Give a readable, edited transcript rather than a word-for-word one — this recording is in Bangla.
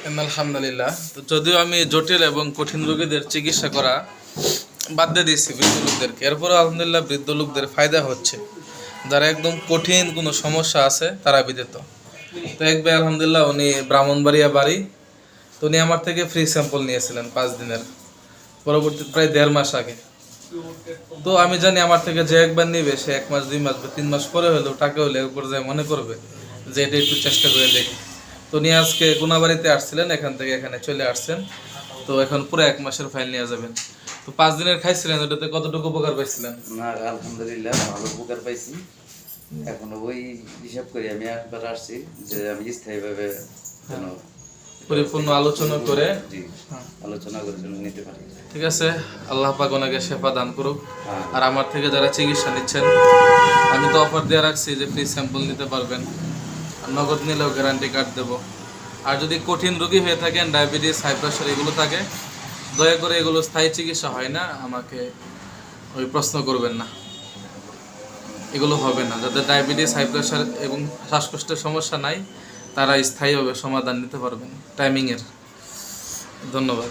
আলহামদুলিল্লাহ। তো যদিও আমি জটিল এবং কঠিন রোগীদের চিকিৎসা করা বাদ দিয়ে দিয়েছি বৃদ্ধ লোকদেরকে, এরপরে আলহামদুলিল্লাহ বৃদ্ধ লোকদের ফায়দা হচ্ছে। যারা একদম কঠিন কোনো সমস্যা আছে তারা বিদিত। তো এক ভাই আলহামদুলিল্লাহ উনি ব্রাহ্মণবাড়িয়া বাড়ি, তো উনি আমার থেকে ফ্রি স্যাম্পল নিয়েছিলেন 5 দিনের, পরবর্তী প্রায় 1.5 মাস আগে। তো আমি জানি আমার থেকে যে একবার নিবে সে 1 মাস 2 মাস বা 3 মাস পরে হলেও টাকা হলে এক পর্যায়ে মনে করবে যে এটা একটু চেষ্টা করে দেখি। তো উনি আজকে কোনাবাড়িতে আসছিলেন, এখান থেকে এখানে চলে আসছেন। তো এখন পুরো 1 মাসের ফাইল নিয়ে যাবেন। তো 5 দিনের খাইছিলেন, ওটাতে কতটুকু উপকার পাইছিলেন? না, আলহামদুলিল্লাহ ভালো উপকার পাইছি। এখন ওই হিসাব করি আমি একবার আসছি যে আমি স্থায়ীভাবে যেন পরিপূর্ণ আলোচনা করে আলোচনা করে যেন নিতে পারি। ঠিক আছে, আল্লাহ পাক ওনাকে শেফা দান করুক। আর আমার থেকে যারা চিকিৎসা নিচ্ছেন, আমি তো অফার দিয়ে রাখছি যে ফ্রি স্যাম্পল নিতে পারবেন, আর নগদ নিলেও গ্যারান্টি কার্ড দেবো। আর যদি কঠিন রোগী হয়ে থাকেন, ডায়াবেটিস, হাই প্রেশার এগুলো থাকে, দয়া করে এগুলো স্থায়ী চিকিৎসা হয় না, আমাকে ওই প্রশ্ন করবেন না, এগুলো হবে না। যাদের ডায়াবেটিস, হাই প্রেশার এবং শ্বাসকষ্টের সমস্যা নাই তারা স্থায়ীভাবে সমাধান নিতে পারবেন টাইমিংয়ের। ধন্যবাদ।